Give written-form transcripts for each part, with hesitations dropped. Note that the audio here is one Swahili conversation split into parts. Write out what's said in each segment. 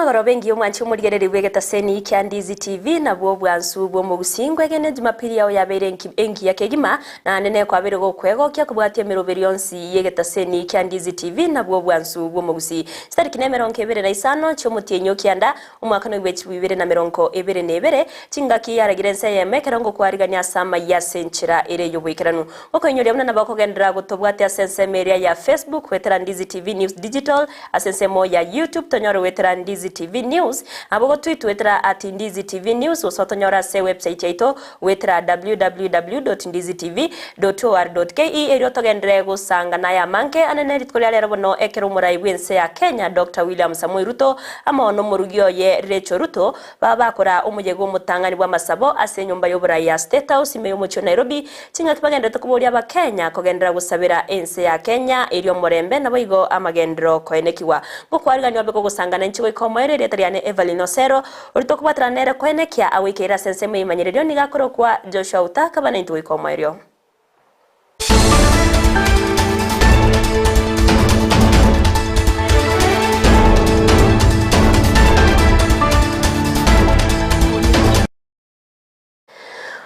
amagoro bengi omwanchi omurigereri bwegetaseni kya Ndizi TV na bwo bwansu bwo mugusingwe gene Jumapili yao yabere enki ya kegima na nene kwa bere gokwego kya kubwatia miroberi yonsi yegetaseni kya Ndizi TV na bwo bwansu bwo mugusii stariki ne meronke ebere na isano chomutenyo kyanda umwaka no gwechi bibere na meronko ebere nebere chingaki yaragirense yemekerongo kwariganya sama ya senchira ere yobwekeranu okoinyori amuna nabakogendera gutobwatia sense media ya Facebook wetera Ndizi TV News Digital asense mo ya YouTube tonyoro wetera Ndizi TV News abogo tweet wetera @Ndizi TV News osotonyora se website yaito wetera www.ndizitv.or.ke eryo togendere gusanga na ya manke anene ritkolya lero bono ekero murai wense ya Kenya Dr. William Samuel Ruto amono murugyo ye Recho Ruto babakora umujego mutangani bwa masabo ase nyumba y'oburai ya State House imeyo mucho Nairobi cinga tubagenda tukuburia ba Kenya kogendera gusabira Ensa ya Kenya eryo murembe naboigo amagendero koenekiwa gukwariganya beko gusangana nchigo ikomoere retariane Everline Osero urito kubatara nere koenekia awikira sense meimanyirerio nigakoro kwa Joshua Auta kabana ntugo ikomoere.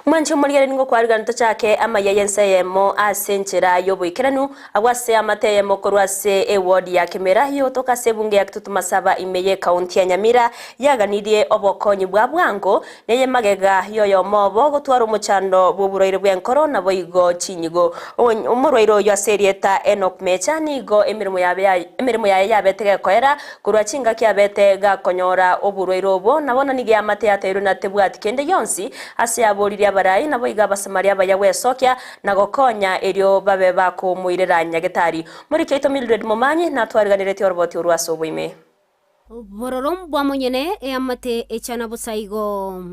Mwanchi omurigereri ningo kwariganto chake Amayia Ensa Eyemo asenchera yobwikiranu agwase amateyemo korwase eward ya Kemera yotoka sebunge ya kitutumasaba imeye county ya Nyamira yaganirie obokonyi bwa bwango neye magega yoyo mobo gutwara umuchando bw'uburoire bw'enkoro na boigo chinyigo umuroiro ya serieta Enoch Mecha nigo emirimo yaye yabetege koera kurwa chinga kyabete gakonyora oburoiro obo nabona nige amate yateru na tebwati kende yonsi ase yaboriri barai nabo igaba Samaria bayawe sokya na gokonya eryo babe bako muirera nyagetari muri keito Mildred Momanyi na twariganirete oroboti urwaso bwime bororom bwa monyene amate echana busaigo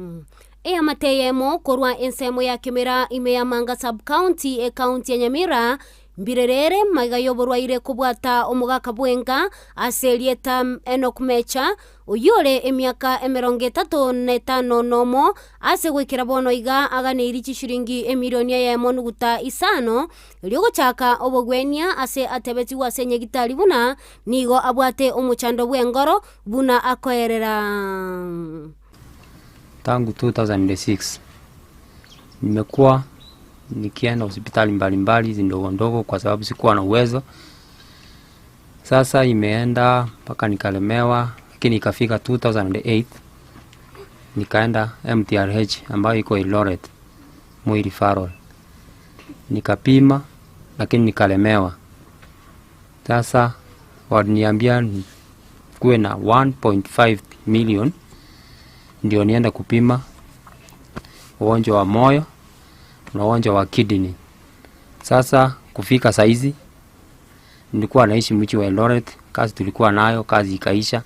amate Eyemo korwa ensemo ya Kemera ime Manga sub county county ya Nyamira mbirerere magayo borwaire kubwata omugaka bwenga aselieta Enoch Mecha uyore emyaka 35 nomo ase gwikira bono iga aganiri chishiringi emilioni ya Eyemo nuguta isano ryo chaka obogwenia ase atebeti wase nyegitari buna nigo abwate omuchando bwengoro buna akoerera. Tangu 2006 nimekuwa nikienda hospitali mbalimbali zindogo ndogo kwa sababu sikuwa na uwezo. Sasa imeenda mpaka nikalemewa, lakini ikafika 2008 nikaenda MTRH ambayo iko Eldoret Moi Referral. Nikapima lakini nikalemewa. Sasa waliniambia kuwe na 1.5 million ndio nienda kupima ugonjwa wa moyo na ugonjwa wa kidney. Sasa kufika saizi nilikuwa naishi mji wa Eldoret, kazi tulikuwa nayo, kazi ikaisha,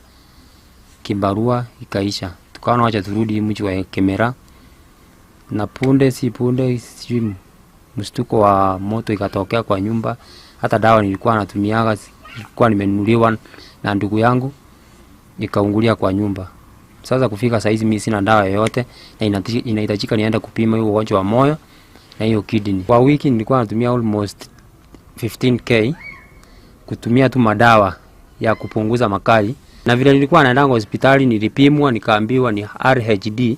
kibarua ikaisha. Tukaona wacha turudi mji wa Kemera. Na punde sijui mshtuko wa moto ikatokea kwa nyumba. Hata dawa nilikuwa natumiaga nilikuwa nimenunuliwa na ndugu yangu ikaungulia kwa nyumba. Sasa kufika saizi mimi sina dawa yoyote na inahitajika nienda kupima hiyo ugonjwa wa moyo na hiyo kidney. Kwa wiki nilikuwa natumia almost 15k kutumia tu madawa ya kupunguza makali. Na vile nilikuwa naenda hospitali nilipimwa nikaambiwa ni RHD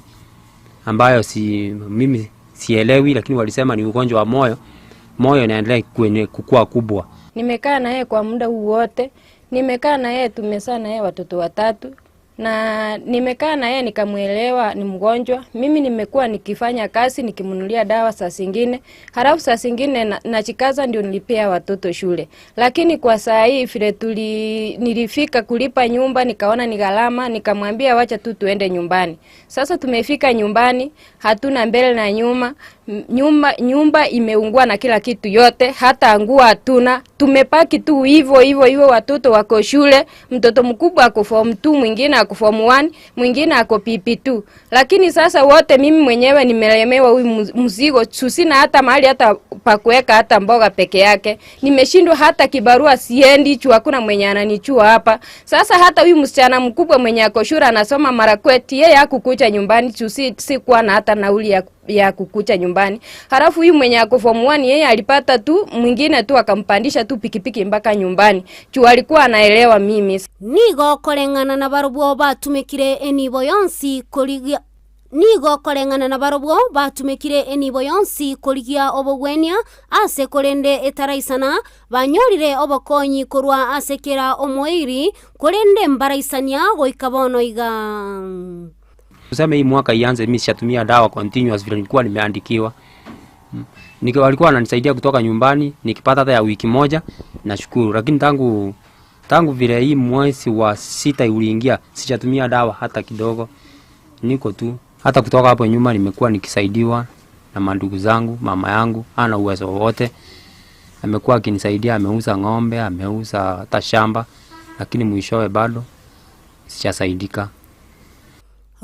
ambayo mimi sielewi, lakini walisema ni ugonjwa wa moyo. Moyo inaendelea kukua kubwa. Nimekaa na yeye kwa muda huu wote. Nimekaa na yeye, tumezaa na yeye watoto 3. Na nimekaa na yeye nikamuelewa ni mgonjwa. Mimi nimekuwa nikifanya kazi nikimnunulia dawa saa zingine. Halafu saa zingine nachikaza ndio nilipea watoto shule. Lakini kwa saa hii vile nilifika kulipa nyumba nikaona ni gharama, nikamwambia wacha tu tuende nyumbani. Sasa tumefika nyumbani, hatuna mbele na nyuma. Nyumba imeungua na kila kitu yote, hata nguo hatuna. Tumepaki tu hivyo watoto wako shule, mtoto mkubwa ako form 2, mwingine ako form 1, mwingine ako PP2. Lakini sasa wote mimi mwenyewe nimelemewa huyu mzigo, sina hata mahali hata pa kuweka hata mboga peke yake. Nimeshindwa hata kibarua siendi, hakuna mwenye ananichua hapa. Sasa hata huyu msichana mkubwa mwenye ako shule anasoma Marakwet, yeye hakukuja nyumbani, si kuwa na hata nauli ya kukucha nyumbani. Halafu huyu mwenye ako form 1 yeye alipata tu mwingine tu akampandisha tu pikipiki mpaka nyumbani. Chu alikuwa anaelewa mimi. Nigo korengana na barobwo batumikire enibo yonsi koligia Nigo korengana na barobwo batumikire enibo yonsi koligia obogwenia ase korende etaraisana banyorire obokonyi korwa asekera omoiri korende mbaraisania goikabono iga. Tuseme hii mwaka ianze mimi sichatumia dawa continuous vile nilikuwa nimeandikiwa. Walikuwa wananisaidia kutoka nyumbani nikipata hata ya wiki moja nashukuru, lakini tangu vile hii mwezi wa 6 uliingia sichatumia dawa hata kidogo. Niko tu hata kutoka hapo nyuma nimekuwa nikisaidiwa na mandugu zangu. Mama yangu ana uwezo wote, amekuwa akinisaidia, ameuza ng'ombe, ameuza hata shamba, lakini mwishowe bado sijasaidika.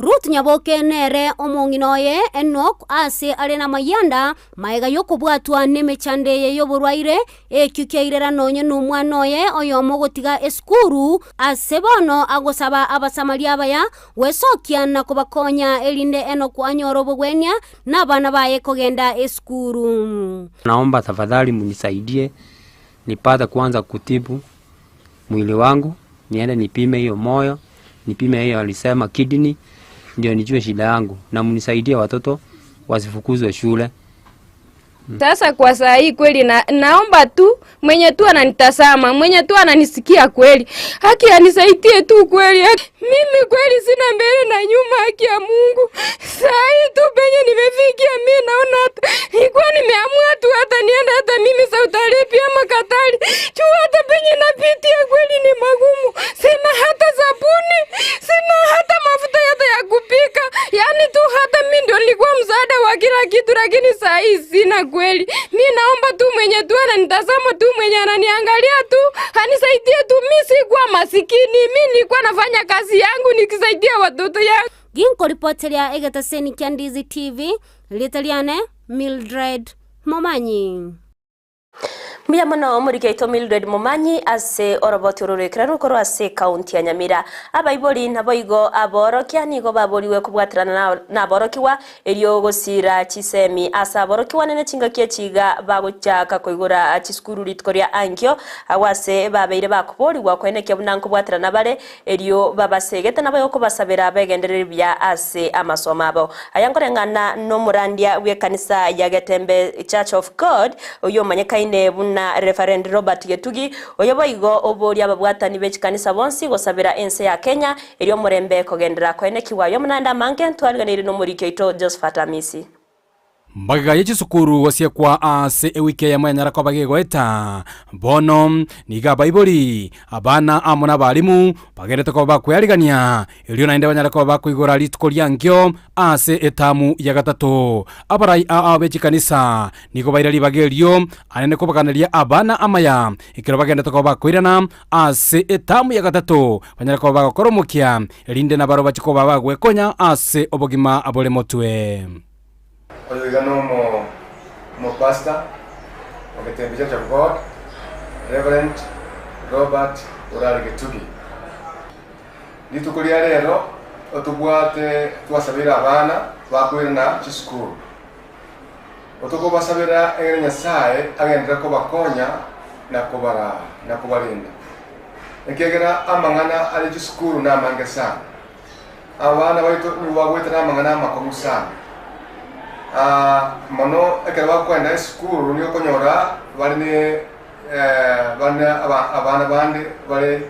Ruth Nyaboke nere omonginoye Enoch ase arena mayanda maega yokobwatwa nemechande yoborwaire ekyukeirera nonye numwanoye oyomo gotiga eskuru ase bono agosaba abasamaria baya wesokia na kubakonya elinde Enoch anyoro bogwenia na bana baye kogenda eskuru. Naomba tafadhali mnisaidie nipate kwanza kutibu mwili wangu, niende nipime hiyo moyo, nipime hiyo alisema kidney, ndio nijue shida yangu na mnisaidie watoto wasifukuzwe shule. Sasa kwa saa hii kweli naomba tu mwenye tu ananitazama, mwenye tu ananisikia kweli, haki anisaidie tu kweli. Mimi kweli sina mbele na nyuma, haki ya Mungu. Saa hii tu penye nimefikia mimi naona nilikuwa nimeamua tu hata nienda hata mimi South Arabia ama Katari. Juu hata penye napitia kweli ni magumu. Sina hata sabuni, sina hata mafuta hata ya kupika. Yaani tu hata mimi ndio nilikuwa msaada wa kila kitu, lakini saa hii sina kweli. Mimi naomba tu mwenye tu ananitazama tu, mwenye ananiangalia tu anisaidie tu. Mimi sikuwa masikini, mimi nilikuwa nafanya kazi yangu nikisaidia watoto yangu. Ginko reporteria egataseni kya Ndizi TV litaliane Mildred Momanyi. Muya mono murikeito Mildred Momanyi ase oroboti ururekera koro ase county ya Nyamira. Abaibori naboigo aborokia nigo baboriwe kubwatirana na aborokiwa elio gosira chisemi asa aborokiwa nene chingakie chiga bagochaka koigura chiskuru litkoria angio awase babeire bakuboriwa kweneke bunanko bwatirana bare elio babasegete nabayo kubasabira begenderere bya ase amasomo abo. Ayangorengana no murandia we kanisa ya Getembe Church of God oyo manyekaine buna Reverend Robert Getugi oyoboigo obori ababwatani bechikanisa bonsi gosabira Ensa ya Kenya elio murembe kogendera kwenekiwa yo munanda mange twariganire no murikeito Josephat Amisi. Magaga y'ichisukuru wasia kwa ase ewike ya mwanyara kwa bagego eta bono niga baiboli abana amona balimu bagerete kwa bakwyarigania elio nainde banyara kwa bakwigora litkoria ngyo ase etamu ya gatatu abarai abechikanisa nigo bairali bagelio anene ko bakanalia abana amaya ikiro bagendete kwa bakwirana ase etamu ya gatatu banyara kwa bakoromokia elinde na baro bachiko bagwekonya ase obogima abole motwe. Oigano mo pastor of the Church of God, Reverend Robert Getugi. Nitukulia lero otubwate twasabira abana bakwirana chisukuru. Otuko basabira engene Nyasaye agendera ko bakonya na kubarinda. Ekegera amangana ali chisukuru na mangesa. Abana baitu nibagwetera amangana makomusa. Mono ekera kwenda school niyo konyora bane abana bandi bale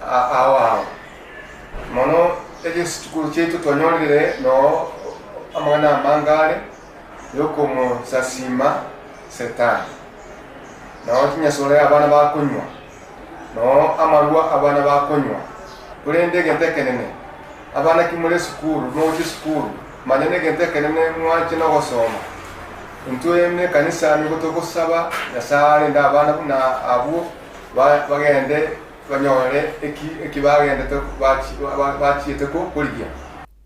aho mono eje school chetu tonyolire no amana mangale yoko mu sasima seta no tinya sole abana bakonywa no amarwa abana bakonywa kulende gentekenene abana kimule school no chi school manene gentekenene mwachi no gosoma Intuemne kanisa migoto gusaba Nyasaye ndabana kuna abu bagende banyore ekibagende to bachi ko kurigia.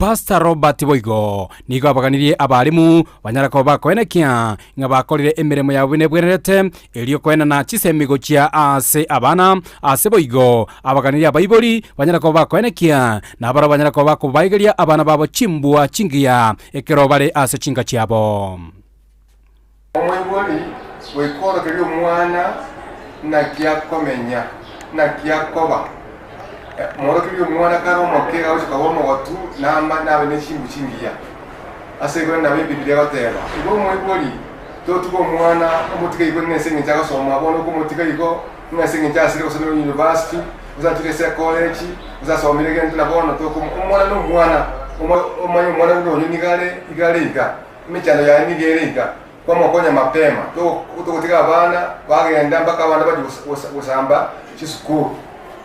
Pastor Robert Boigo nigo abaganirie abarimu banyarako bakoenekia nga bakorire emiremo ya bune bwerete elio koena na chisemigo chia ase abana ase Boigo abaganirie abaiboli banyarako bakoenekia na bara banyarako bakubaigeria abana babo chimbua chingia ekero bare ase chinga chiabo omwiboli wekoro keri omwana na kiakomenya na kiakoba moro kiri omwana karo mokega ose kabomo watu namba nabe neshimbu chingia asego na bibi bile batera ibo mwiboli to tuko omwana omutika iko nesenge chaka soma bono ko mutika iko nesenge chaka sire osano university uzatire se college uzasomire gento na bono to ko omwana no mwana ndo igale michano ya nigereka kwa mokonya mapema to kutika abana bagenda mpaka abana baje usamba chisukuru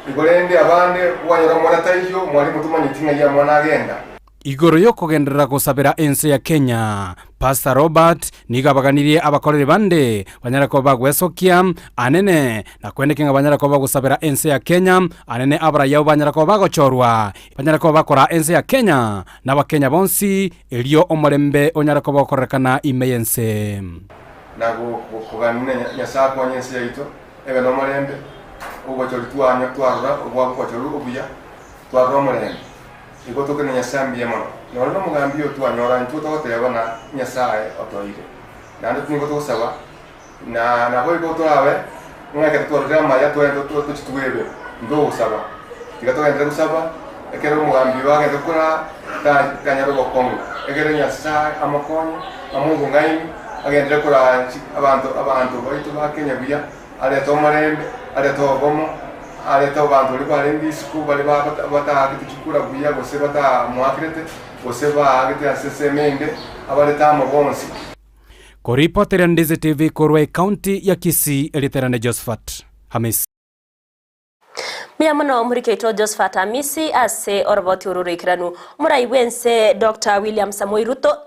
igolende abande wanyora mwana taiyo mwalimu tumanyitinga ya mwana agenda igoro yo kugenderera gusabira Ensa ya Kenya. Pastor Robert niga baganirie abakorere bande banyarako bagwesokia anene na kwendekinga banyarako bagusabira Ensa ya Kenya anene abara yao banyarako bagochorwa banyarako bakora Ensa ya Kenya na bakenya bonsi elio omorembe onyarako bakorekana imeyense na kuganine nyasako nyensi yaito ebe no morembe ugo chorituanya twarura ubwa ko choru ubuya twarura morembe iko tokene nyasambi yemono no mugambi yo twanyora ntu toteba na nyasaye otoire nando tingo tosaba na boy ko torawe ngaka twarura maya twendo to chituwebe ndo usaba tikatoka ndira usaba ekero mugambi wake tokora kanyaro bokongo ekero nyasaye amakonyi amungu ngaini agendera kora abantu baito bakenya buya ale tomarembe ale togomo ale to bantu libale ndisiku bale bata kitukura buya bose bata muakrete bose ba agite asesemende abale tamo bonsi koripotera Ndizi TV korwe county ya Kisii eliterane Josephat Hamis Miyamono murikeito Josephat Hamisi ase oroboti ururikiranu murai wense Dr. William Samoei Ruto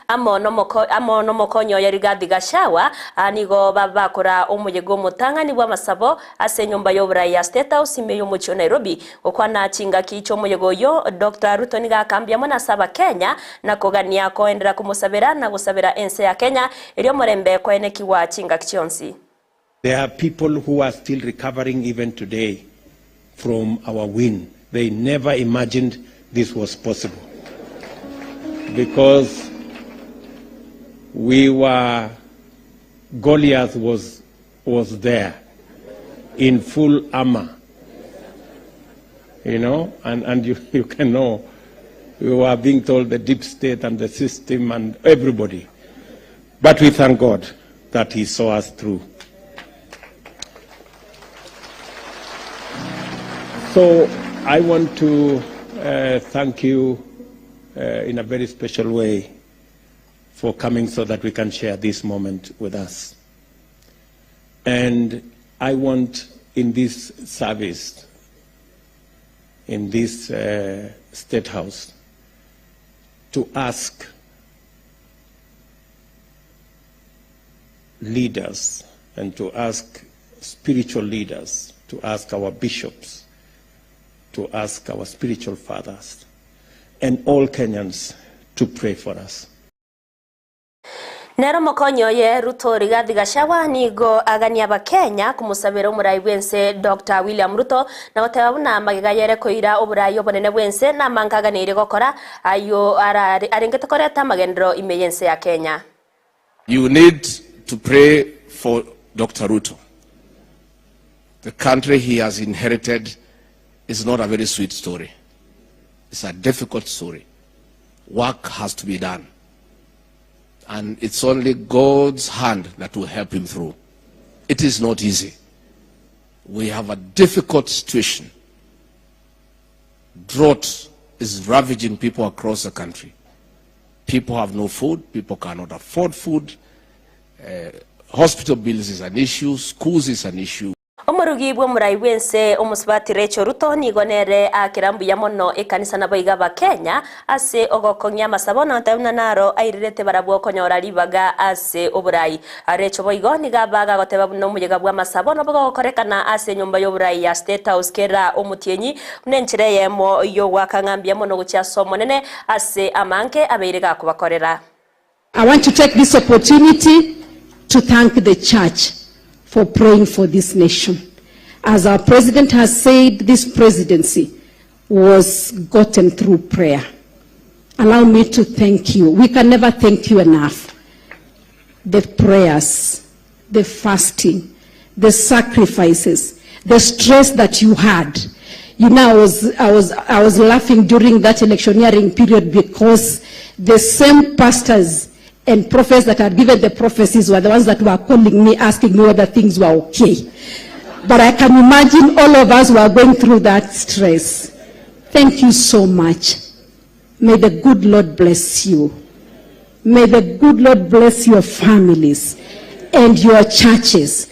amono mokonyo ya Rigathi Gachagua anigo babakora omuyego mutangani bwa masabo ase nyumba y'oburayi ya State House imeyo mucho Nairobi okwana chinga kicho omuyego yo Dr. Ruto niga akambia mona saba Kenya na kogania koendera kumusabira na gusabira Ensa ya Kenya elio morembe koenekiwa chinga kichonsi. There are people who are still recovering even today from our win. They never imagined this was possible because Goliath was there in full armor, you know, and you can know we were being told the deep state and the system and everybody, but we thank God that He saw us through. So I want to thank you in a very special way for coming so that we can share this moment with us. And I want in this service, in this State House, to ask leaders and to ask spiritual leaders, to ask our bishops, to ask our spiritual fathers and all Kenyans to pray for us. Nero mokonyo ye Ruto Rigathi Gachagua nigo agania ba Kenya kumusabira umurai wense Dr. William Ruto na gotebabuna magiga yere koira oburayi obonene wense na mankaganire gokora ayo arengete koreta magendero imeyense ya Kenya. You need to pray for Dr. Ruto. The country he has inherited is not a very sweet story. It's a difficult story. Work has to be done. And it's only God's hand that will help him through. It is not easy. We have a difficult situation. Drought is ravaging people across the country. People have no food. People cannot afford food. Hospital bills is an issue. Schools is an issue. Omurugi bwo murai wense omusubati Rachel Ruto nigonere akirambu ya mono ekanisa na boiga ba Kenya ase ogokonya masabona ntabuna naro airirete barabwo konyora libaga ase oburai. Rachel boigo nigabaga goteba buno muyega bwa masabona bogokorekana ase nyumba y'oburai ya State House kera omutienyi nenchire Eyemo yo wakangambia mono gucha somo nene ase amanke abeirega kubakorera. I want to take this opportunity to thank the church for praying for this nation. As our president has said, this presidency was gotten through prayer. Allow me to thank you. We can never thank you enough. The prayers, the fasting, the sacrifices, the stress that you had. You know, I was laughing during that electioneering period because the same pastors and prophets that had given the prophecies were the ones that were calling me, asking me whether things were okay. But I can imagine all of us were going through that stress. Thank you so much. May the good Lord bless you. May the good Lord bless your families and your churches.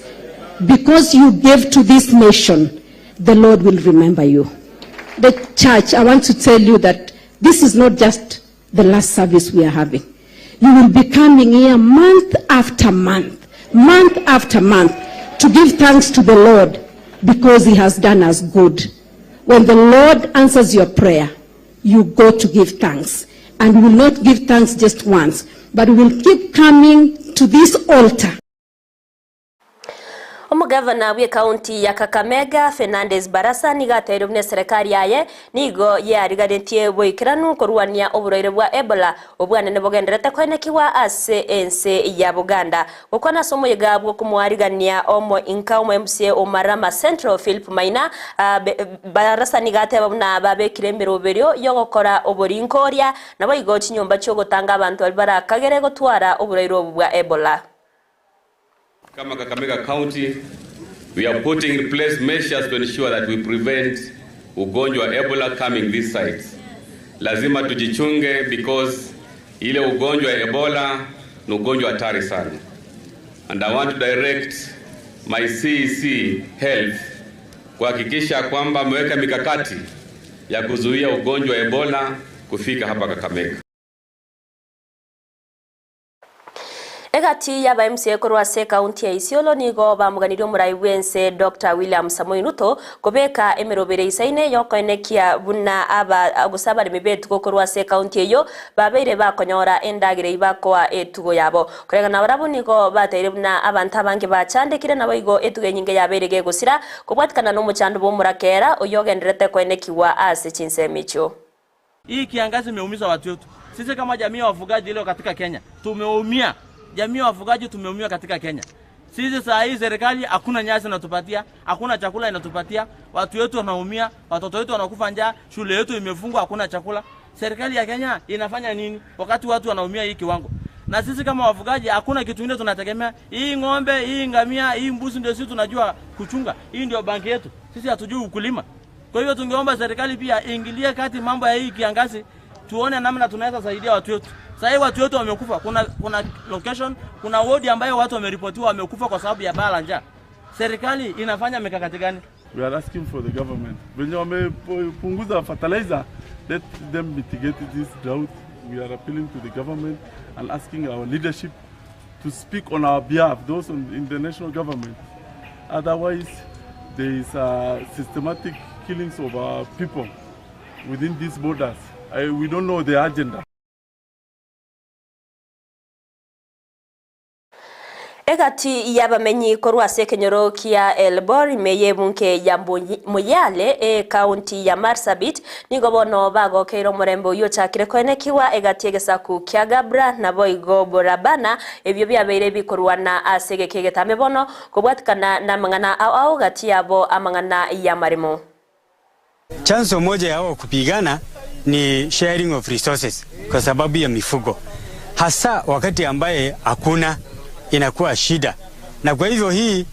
Because you gave to this nation, the Lord will remember you. The church, I want to tell you that this is not just the last service we are having. You will be coming here month after month to give thanks to the Lord because He has done us good. When the Lord answers your prayer, you go to give thanks. And we will not give thanks just once, but we will keep coming to this altar. Omugavana wa county ya Kakamega Fernandez Barasa nigateire bune serikali yaye nigo yarigadentie boikiranu kurwania oburoire bwa Ebola obwanene bogenderete kwenekiwa ase ense ya Buganda gukona somo yegabwo kumwarigania omo inka omo MCA Omarama Central Philip Maina Barasa nigateba buna babekire miroberio yogokora oborinkoria nabo igochi nyumba cyo gutanga abantu albara kagere gutwara oburoire bwa Ebola. Kama Kakamega County, we are putting in place measures to ensure that we prevent ugonjwa wa Ebola coming this side. Lazima tujichunge because ile ugonjwa wa Ebola ni ugonjwa hatari sana. And I want to direct my CEC Health kuhakikisha kwamba mweka mikakati ya kuzuia ugonjwa wa Ebola kufika hapa Kakamega. Egati ya ba MCA kurwase county ya Isiolo nigo bamuganirio murai wense Dr. William Samoei Ruto kobeka emerobere isaine yokoenekia buna aba gusaba remebetu kurwase county yo babeire bakonyora endagire ibakwa etugo yabo kurega na barabu nigo bateire buna abantu abange bachandekire nabo igo etuge nyinge yaberege gusira kubwatikana no muchandu bo murakera oyogenderete koenekiwa ase chinsemicho. Hii kiangazi imeumiza watu wetu. Sisi kama jamii ya wafugaji leo katika Kenya tumeumia. Jamii ya wafugaji tumeumia katika Kenya. Sisi saa hii serikali hakuna nyasi inatupatia, hakuna chakula inatupatia, watu wetu wanaumia, watoto wetu wanakufa njaa, shule yetu imefungwa, hakuna chakula. Serikali ya Kenya inafanya nini wakati watu wanaumia hii kiwango? Na sisi kama wafugaji hakuna kitu kingine tunategemea. Hii ng'ombe, hii ngamia, hii mbuzi ndio sisi tunajua kuchunga. Hii ndio banki yetu. Sisi hatujui ukulima. Kwa hivyo tungeomba serikali pia ingilie kati mambo ya hii kiangazi, tuone namna tunaweza saidia watu wetu. Sasa watu wetu wamekufa, kuna location, kuna ward ambayo watu wameripotiwa wamekufa kwa sababu ya baa la njaa. Serikali inafanya mikakati gani? We are asking for the government. When wamepunguza fertilizer, let them mitigate this drought. We are appealing to the government and asking our leadership to speak on our behalf, those in the national government. Otherwise, there is systematic killings of our people within these borders. We don't know the agenda. Egati yabamenyi korwase kenyoro kia Elbor meye munke ya Moyale county ya Marsabit nigo bono bago keiro murembo yo chakire kwenekiwa egati egesaku kia Gabra nabo igo borabana ebyo byabeire bikorwana asege kegetame bono kubwatikana na mangana au gati yabo amangana ya marimo. Chanzo moja yao kupigana ni sharing of resources kwa sababu ya mifugo. Hasa wakati ambaye hakuna inakuwa shida. Na kwa hivyo hii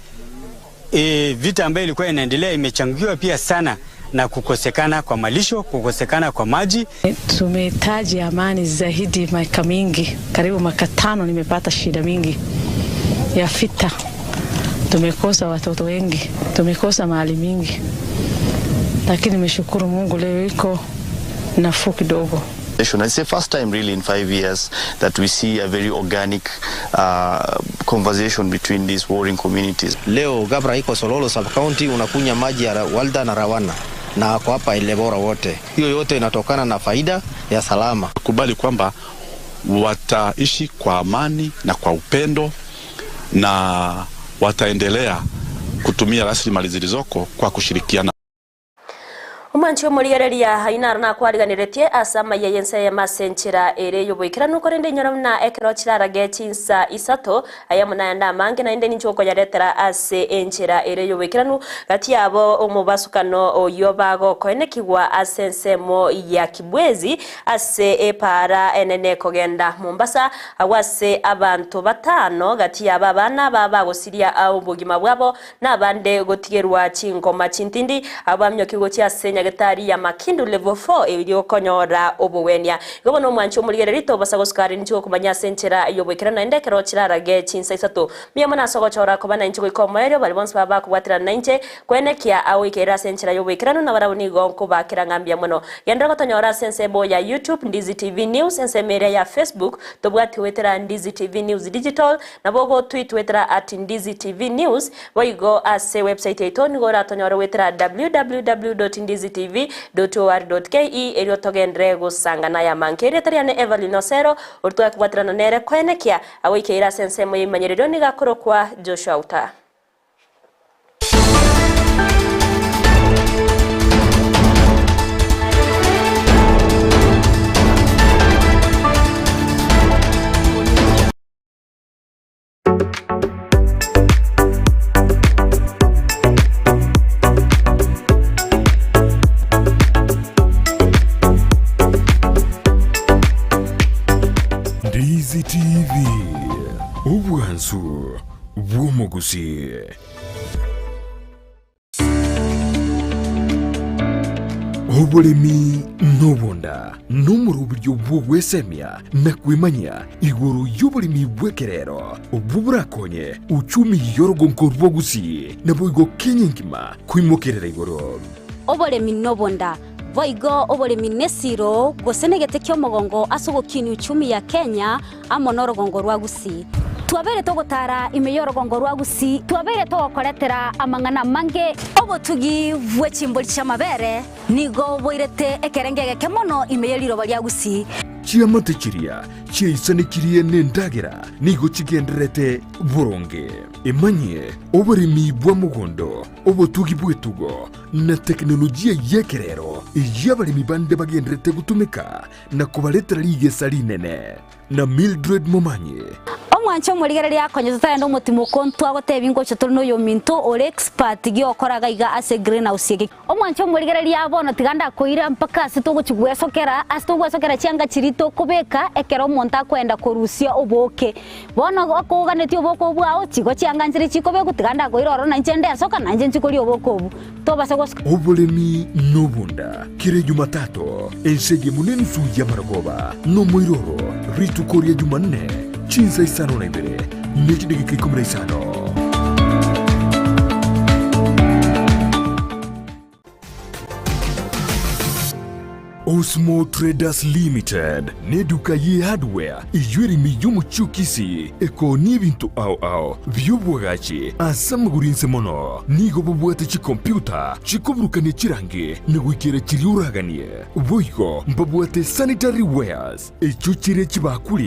vita ambayo ilikuwa inaendelea imechangiwa pia sana na kukosekana kwa malisho, kukosekana kwa maji. Tumehitaji amani zaidi miaka mingi, karibu miaka 5 nimepata shida mingi ya vita. tumekosa watoto wengi, tumekosa mali mingi, lakini nimeshukuru Mungu leo iko nafuu kidogo. It's the first time really in 5 years that we see a very organic conversation between these warring communities. Leo Gabra iko Sololo sub-county, unakunya maji ya Walda na Rawana na kwa hapa Ilebora wote. Hiyo yote inatokana na faida ya salama. Kubali kwamba wataishi kwa amani na kwa upendo na wataendelea kutumia rasilimali zilizoko kwa kushirikiana. Umanchi omurigereria hainara na kwariganiretie asama ya Ensa ya masenchera ere yoboikira nuko rende nyoramna ekero chirarage chinsa isato Eyemo na mange na inde ninchoko yaretera ase enchera ere yoboikira gati yabo omubasukano oyobago koenekigwa asensemo ya Kibwezi ase epara enene kogenda Mombasa awase abantu batano gati yaba bana baba gosiria au bugima bwabo na bande gotigerwa chingoma chintindi abamyo kigo cyasenya getari ya Makindu level 4 ebyo konyora obuwenia gobono mwancho murigererito basagosukari ncho kumanya senchera yobwekera na ndekero chirarage chinsa isato miyama nasogochora ko bana incho ikomerero bali bonse baba kubwatira nanche kwenekia au ikera senchera yobwekera na barabuni gonko bakira ngambia muno yandra gotonyora sensebo ya YouTube Ndizi TV News ensemere ya Facebook tobwati wetera Ndizi TV News Digital na bogo tweet wetera @Ndizi TV News boigo ase website itoni gora tonyora wetera www.ndizitv.or.ke eryo togendre gusangana ya mankere tariane Everline Osero urtwa kubatrana nere kwenekia awikeira sensemo yimanyerero ni gakoro kwa Joshua Auta. Ndizi TV Ubwansu Gusii. Obolemi nobonda numuru buryo bwogwesemya na kwimanya iguru y'obolemi bwekerero obuburakonye uchumi yorogonko Gusii na boigo kenyengima kwimokerera iguru. Obolemi nobonda voigo obolemi nesiro gosenegete kyo mogongo asogokini uchumi ya Kenya amonorogongo rwa Gusii. Twabere togotara imeyorogongo rwa Gusii, twabere togokoretera amangana mange obotugi bwechimboli chamabere nigo boirete ekerengege kemono imeyeriro bali Gusii. Chiamate chiria chiaisanekirie nendagera nigo chigenderete boronge emanye oboremi bwa mugondo obotugi bwetugo na teknolojia yekerero yabaremi bande bagenderete gutumika na kubaletera ligesa linene na Mildred Momanye. Omwancho murigereria akonyeza ndo mutimo kontwa gotebingo chotono yo minto ore expert gi okoraga iga ase greenhouse yege. Omwancho murigereria abono tiganda koira mpaka asitogo chigwesokera chianga chirito kubeka ekero monta kwenda korusia oboke. Bono akoganeti oboko bwao chigo chianga nchiri chikobe gutiganda koira oro na nchende soka na nje nchikori oboko obu. Toba segos obolemi nobunda kire Jumatatu ensege muneni suya maragoba no moiroro ritu koria Jumanne chinsa isano na ibere mechi dakika 15. Osmo Traders Limited neduka ye hardware iyuri miyumu chukisi eko nibintu au vyobwagachi asamugurinse mono nigo bubwate chi computer chikobrukane chirange negwikere chiriuraganie boigo mbabwate sanitary wares echuchire chibakuli